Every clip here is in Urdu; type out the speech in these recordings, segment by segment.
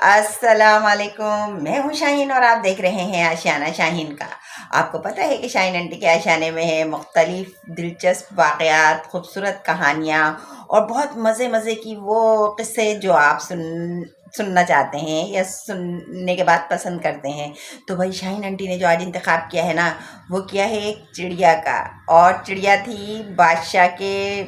السلام علیکم، میں ہوں شاہین اور آپ دیکھ رہے ہیں آشیانہ شاہین کا۔ آپ کو پتہ ہے کہ شاہین آنٹی کے آشیانے میں ہے مختلف دلچسپ واقعات، خوبصورت کہانیاں اور بہت مزے کی وہ قصے جو آپ سننا چاہتے ہیں یا سننے کے بعد پسند کرتے ہیں۔ تو بھائی شاہین آنٹی نے جو آج انتخاب کیا ہے نا، وہ کیا ہے ایک چڑیا کا، اور چڑیا تھی بادشاہ کے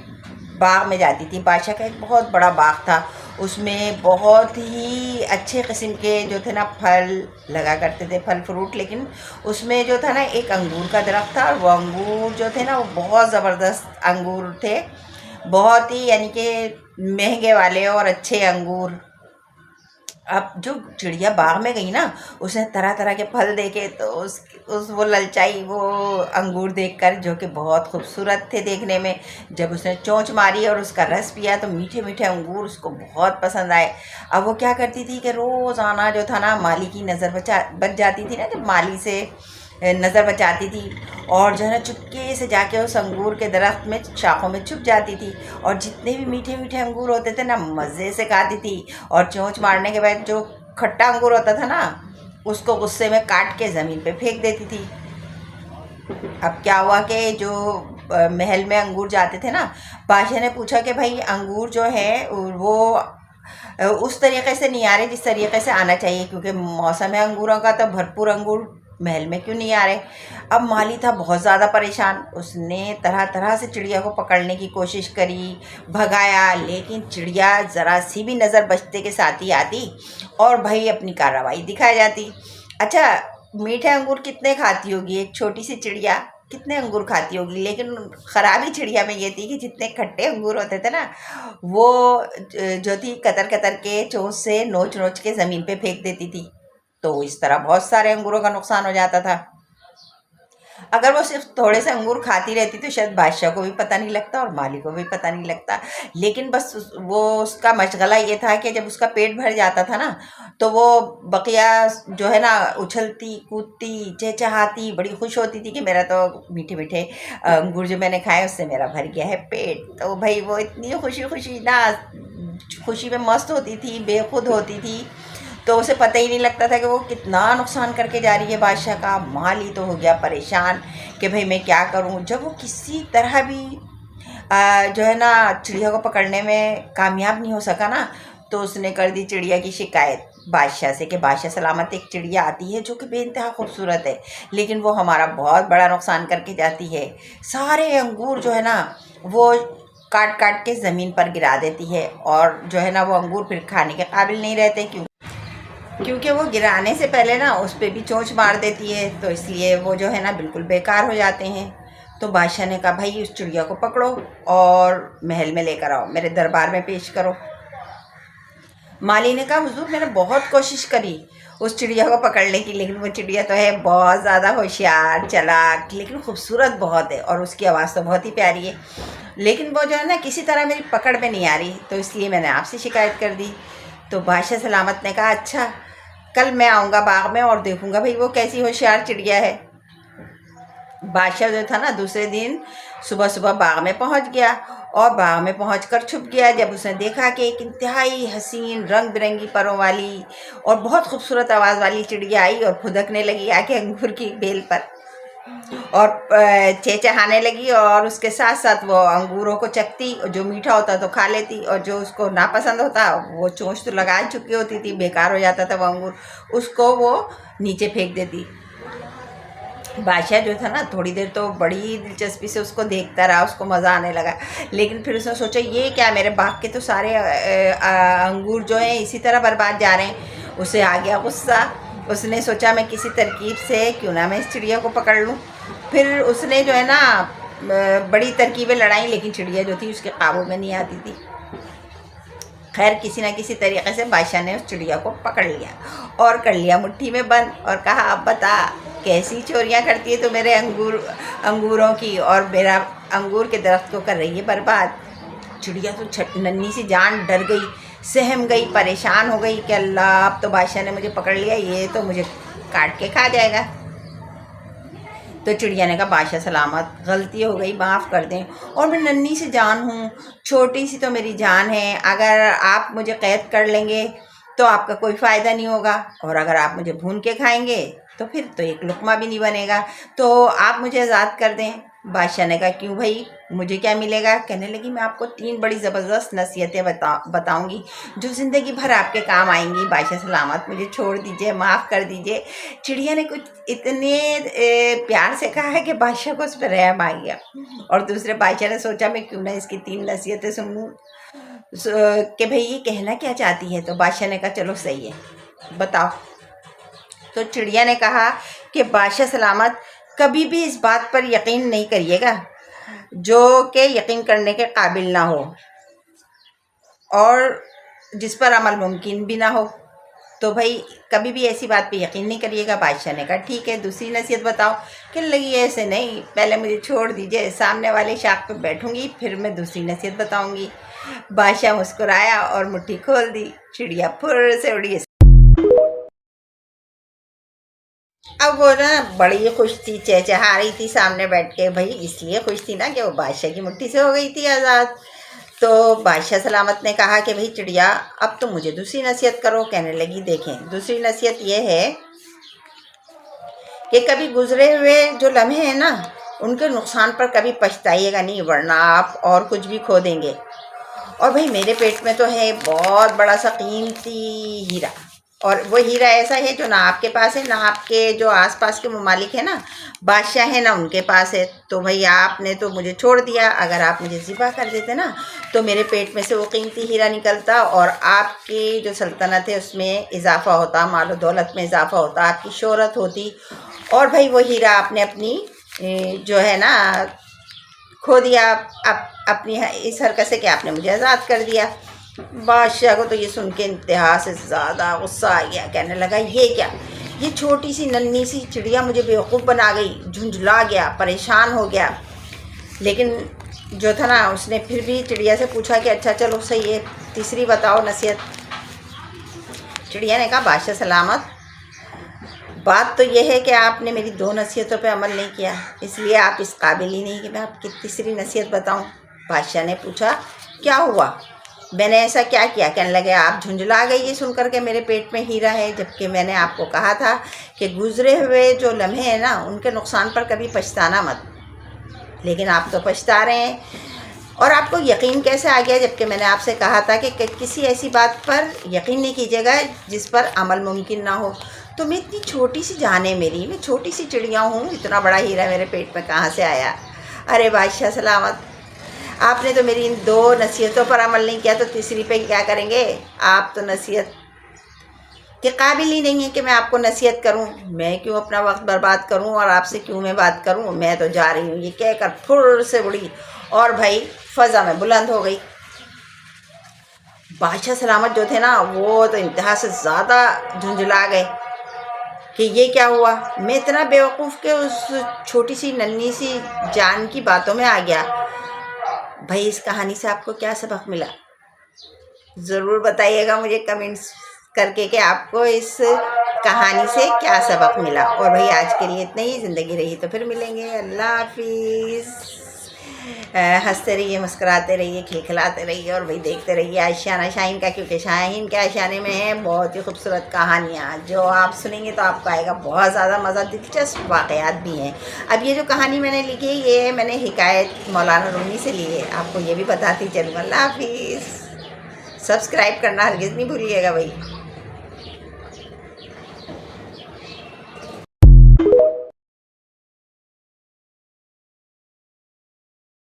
باغ میں جاتی تھی۔ بادشاہ کا ایک بہت بڑا باغ تھا، اس میں بہت ہی اچھے قسم کے جو تھے نا پھل لگا کرتے تھے، پھل فروٹ، لیکن اس میں جو تھا نا ایک انگور کا درخت تھا، اور وہ انگور جو تھے نا وہ بہت زبردست انگور تھے، بہت ہی یعنی کہ مہنگے والے اور اچھے انگور۔ اب جو چڑیا باغ میں گئی نا، اس نے طرح طرح کے پھل دیکھے، تو وہ للچائی وہ انگور دیکھ کر، جو کہ بہت خوبصورت تھے دیکھنے میں۔ جب اس نے چونچ ماری اور اس کا رس پیا تو میٹھے میٹھے انگور اس کو بہت پسند آئے۔ اب وہ کیا کرتی تھی کہ روزانہ جو تھا نا مالی کی نظر بچ جاتی تھی نا، جب مالی سے نظر بچاتی تھی، اور جو ہے نا چپکے سے جا کے اس انگور کے درخت میں شاخوں میں چھپ جاتی تھی، اور جتنے بھی میٹھے میٹھے انگور ہوتے تھے نا مزے سے کھاتی تھی، اور چونچ مارنے کے بعد جو کھٹا انگور ہوتا تھا نا اس کو غصے میں کاٹ کے زمین پہ پھینک دیتی تھی۔ اب کیا ہوا کہ جو محل میں انگور جاتے تھے نا، بادشاہ نے پوچھا کہ بھائی انگور جو ہے وہ اس طریقے سے نہیں آ رہے جس طریقے سے آنا چاہیے، کیونکہ موسم ہے انگوروں کا، تو بھرپور انگور محل میں کیوں نہیں آ رہے۔ اب مالی تھا بہت زیادہ پریشان، اس نے طرح طرح سے چڑیا کو پکڑنے کی کوشش کری، بھگایا، لیکن چڑیا ذرا سی بھی نظر بچتے کے ساتھ ہی آتی اور بھائی اپنی کارروائی دکھا جاتی۔ اچھا، میٹھے انگور کتنے کھاتی ہوگی ایک چھوٹی سی چڑیا، کتنے انگور کھاتی ہوگی، لیکن خرابی چڑیا میں یہ تھی کہ جتنے کھٹے انگور ہوتے تھے نا، وہ جو تھی کتر کتر کے چونچ سے نوچ نوچ کے زمین پہ پھینک دیتی تھی، تو اس طرح بہت سارے انگوروں کا نقصان ہو جاتا تھا۔ اگر وہ صرف تھوڑے سے انگور کھاتی رہتی تو شاید بادشاہ کو بھی پتہ نہیں لگتا اور مالی کو بھی پتہ نہیں لگتا، لیکن بس وہ اس کا مشغلہ یہ تھا کہ جب اس کا پیٹ بھر جاتا تھا نا، تو وہ بقیہ جو ہے نا اچھلتی کودتی چہچہاتی بڑی خوش ہوتی تھی کہ میرا تو میٹھے میٹھے انگور جو میں نے کھائے اس سے میرا بھر گیا ہے پیٹ۔ تو بھائی وہ اتنی خوشی نا، خوشی میں مست ہوتی تھی، بے خود ہوتی تھی، تو اسے پتہ ہی نہیں لگتا تھا کہ وہ کتنا نقصان کر کے جا رہی ہے بادشاہ کا۔ مالی تو ہو گیا پریشان کہ بھئی میں کیا کروں۔ جب وہ کسی طرح بھی جو ہے نا چڑیا کو پکڑنے میں کامیاب نہیں ہو سکا نا، تو اس نے کر دی چڑیا کی شکایت بادشاہ سے کہ بادشاہ سلامت ایک چڑیا آتی ہے جو کہ بے انتہا خوبصورت ہے، لیکن وہ ہمارا بہت بڑا نقصان کر کے جاتی ہے، سارے انگور جو ہے نا وہ کاٹ کاٹ کے زمین پر گرا دیتی ہے، اور جو ہے نا وہ انگور پھر کھانے کے قابل نہیں رہتے، کیونکہ وہ گرانے سے پہلے نا اس پہ بھی چونچ مار دیتی ہے، تو اس لیے وہ جو ہے نا بالکل بیکار ہو جاتے ہیں۔ تو بادشاہ نے کہا بھائی اس چڑیا کو پکڑو اور محل میں لے کر آؤ، میرے دربار میں پیش کرو۔ مالی نے کہا حضور میں نے بہت کوشش کری اس چڑیا کو پکڑنے کی، لیکن وہ چڑیا تو ہے بہت زیادہ ہوشیار چالاک، لیکن خوبصورت بہت ہے، اور اس کی آواز تو بہت ہی پیاری ہے، لیکن وہ جو ہے نا کسی طرح میری پکڑ میں نہیں آ رہی، تو اس لیے میں نے آپ سے شکایت کر دی۔ تو بادشاہ سلامت نے کہا اچھا، کل میں آؤں گا باغ میں اور دیکھوں گا بھئی وہ کیسی ہوشیار چڑیا ہے۔ بادشاہ جو تھا نا دوسرے دن صبح صبح باغ میں پہنچ گیا، اور باغ میں پہنچ کر چھپ گیا۔ جب اس نے دیکھا کہ ایک انتہائی حسین رنگ برنگی پروں والی اور بہت خوبصورت آواز والی چڑیا آئی اور پھدکنے لگی آ کے انگور کی بیل پر، اور چہچہانے لگی، اور اس کے ساتھ ساتھ وہ انگوروں کو چکتی، جو میٹھا ہوتا تو کھا لیتی، اور جو اس کو ناپسند ہوتا وہ چونچ تو لگا چکی ہوتی تھی، بیکار ہو جاتا تھا وہ انگور، اس کو وہ نیچے پھینک دیتی۔ بادشاہ جو تھا نا تھوڑی دیر تو بڑی دلچسپی سے اس کو دیکھتا رہا، اس کو مزہ آنے لگا، لیکن پھر اس نے سوچا یہ کیا، میرے باغ کے تو سارے انگور جو ہیں اسی طرح برباد جا رہے ہیں۔ اسے آ گیا غصہ، اس نے سوچا میں کسی ترکیب سے کیوں نہ میں اس چڑیا کو پکڑ لوں۔ پھر اس نے جو ہے نا بڑی ترکیبیں لڑائیں، لیکن چڑیا جو تھی اس کے قابو میں نہیں آتی تھی۔ خیر کسی نہ کسی طریقے سے بادشاہ نے اس چڑیا کو پکڑ لیا اور کر لیا مٹھی میں بند، اور کہا اب بتا کیسی چوریاں کرتی ہے تو میرے انگوروں کی، اور میرا انگور کے درخت کو کر رہی ہے برباد۔ چڑیا تو ننھی سی جان ڈر گئی، سہم گئی، پریشان ہو گئی کہ اللہ اب تو بادشاہ نے مجھے پکڑ لیا، یہ تو مجھے کاٹ کے کھا جائے گا۔ تو چڑیا نے کہا بادشاہ سلامت، غلطی ہو گئی، معاف کر دیں، اور میں ننھی سی جان ہوں، چھوٹی سی تو میری جان ہے، اگر آپ مجھے قید کر لیں گے تو آپ کا کوئی فائدہ نہیں ہوگا، اور اگر آپ مجھے بھون کے کھائیں گے تو پھر تو ایک لقمہ بھی نہیں بنے گا، تو آپ مجھے آزاد کر دیں۔ بادشاہ نے کہا کیوں بھائی، مجھے کیا ملے گا؟ کہنے لگی میں آپ کو 3 بڑی زبردست نصیحتیں بتاؤں گی جو زندگی بھر آپ کے کام آئیں گی۔ بادشاہ سلامت مجھے چھوڑ دیجئے، معاف کر دیجئے۔ چڑیا نے کچھ اتنے پیار سے کہا ہے کہ بادشاہ کو اس پہ رحم آ گیا، اور دوسرے بادشاہ نے سوچا میں کیوں نہ اس کی 3 نصیحتیں سنوں کہ بھئی یہ کہنا کیا چاہتی ہے۔ تو بادشاہ نے کہا چلو صحیح ہے، بتاؤ۔ تو چڑیا نے کہا کہ بادشاہ سلامت کبھی بھی اس بات پر یقین نہیں کریے گا جو کہ یقین کرنے کے قابل نہ ہو اور جس پر عمل ممکن بھی نہ ہو۔ تو بھائی کبھی بھی ایسی بات پہ یقین نہیں کریے گا۔ بادشاہ نے کہا ٹھیک ہے، دوسری نصیحت بتاؤ۔ کہنے لگی ایسے نہیں، پہلے مجھے چھوڑ دیجئے، سامنے والے شاخ پہ بیٹھوں گی پھر میں دوسری نصیحت بتاؤں گی۔ بادشاہ مسکرایا اور مٹھی کھول دی، چڑیا پھر سے اڑی۔ اب وہ نا بڑی خوش تھی، چہچہا رہی تھی سامنے بیٹھ کے، بھائی اس لیے خوش تھی نا کہ وہ بادشاہ کی مٹھی سے ہو گئی تھی آزاد۔ تو بادشاہ سلامت نے کہا کہ بھائی چڑیا اب تو مجھے دوسری نصیحت کرو۔ کہنے لگی دیکھیں دوسری نصیحت یہ ہے کہ کبھی گزرے ہوئے جو لمحے ہیں نا ان کے نقصان پر کبھی پچھتائیے گا نہیں، ورنہ آپ اور کچھ بھی کھو دیں گے۔ اور بھائی میرے پیٹ میں تو ہے بہت بڑا سا قیمتی ہیرا، اور وہ ہیرا ایسا ہے جو نہ آپ کے پاس ہے، نہ آپ کے جو آس پاس کے ممالک ہیں نا بادشاہ ہیں، نہ ان کے پاس ہے۔ تو بھائی آپ نے تو مجھے چھوڑ دیا، اگر آپ مجھے ذبح کر دیتے نا تو میرے پیٹ میں سے وہ قیمتی ہیرا نکلتا اور آپ کی جو سلطنت ہے اس میں اضافہ ہوتا، مال و دولت میں اضافہ ہوتا، آپ کی شہرت ہوتی، اور بھائی وہ ہیرا آپ نے اپنی جو ہے نا کھو دیا اپنی اس حرکت سے کہ آپ نے مجھے آزاد کر دیا۔ بادشاہ کو تو یہ سن کے انتہا سے زیادہ غصہ آ گیا، کہنے لگا یہ کیا، یہ چھوٹی سی ننھی سی چڑیا مجھے بیوقوف بنا گئی، جھنجھلا گیا، پریشان ہو گیا۔ لیکن جو تھا نا اس نے پھر بھی چڑیا سے پوچھا کہ اچھا چلو صحیح ہے، تیسری بتاؤ نصیحت۔ چڑیا نے کہا بادشاہ سلامت بات تو یہ ہے کہ آپ نے میری 2 نصیحتوں پہ عمل نہیں کیا، اس لیے آپ اس قابل ہی نہیں کہ میں آپ کی تیسری نصیحت بتاؤں۔ بادشاہ نے پوچھا کیا ہوا، میں نے ایسا کیا کیا؟ کہنے لگے آپ جھنجھلا گئی یہ سن کر کے میرے پیٹ میں ہیرا ہے، جبکہ میں نے آپ کو کہا تھا کہ گزرے ہوئے جو لمحے ہیں نا ان کے نقصان پر کبھی پچھتانا مت، لیکن آپ تو پچھتا رہے ہیں۔ اور آپ کو یقین کیسے آ گیا جبکہ میں نے آپ سے کہا تھا کہ کسی ایسی بات پر یقین نہیں کیجیے گا جس پر عمل ممکن نہ ہو۔ تو میں اتنی چھوٹی سی جان ہے میری، میں چھوٹی سی چڑیا ہوں، اتنا بڑا ہیرا میرے پیٹ میں کہاں سے آیا؟ ارے بادشاہ سلامت آپ نے تو میری ان 2 نصیحتوں پر عمل نہیں کیا، تو تیسری پہ کیا کریں گے؟ آپ تو نصیحت کے قابل ہی نہیں ہے کہ میں آپ کو نصیحت کروں، میں کیوں اپنا وقت برباد کروں اور آپ سے کیوں میں بات کروں، میں تو جا رہی ہوں۔ یہ کہہ کر پھر سے اڑی اور بھائی فضا میں بلند ہو گئی۔ بادشاہ سلامت جو تھے نا وہ تو انتہا سے زیادہ جھنجھلا گئے کہ یہ کیا ہوا، میں اتنا بیوقوف کہ اس چھوٹی سی ننھی سی جان کی باتوں میں آ گیا۔ بھائی اس کہانی سے آپ کو کیا سبق ملا؟ ضرور بتائیے گا مجھے کمنٹس کر کے کہ آپ کو اس کہانی سے کیا سبق ملا۔ اور بھائی آج کے لیے اتنا ہی، زندگی رہی تو پھر ملیں گے۔ اللہ حافظ۔ ہنستے رہیے، مسکراتے رہیے، کھلکھلاتے رہیے، اور بھائی دیکھتے رہیے آشیانہ شاہین کا، کیونکہ شاہین کے آشیانے میں ہیں بہت ہی خوبصورت کہانیاں جو آپ سنیں گے تو آپ کو آئے گا بہت زیادہ مزہ، دلچسپ واقعات بھی ہیں۔ اب یہ جو کہانی میں نے لکھی ہے یہ میں نے حکایت مولانا رومی سے لی ہے، آپ کو یہ بھی بتاتی چلوں۔ اللہ حافظ۔ سبسکرائب کرنا ہرگز نہیں بھولیے گا بھائی۔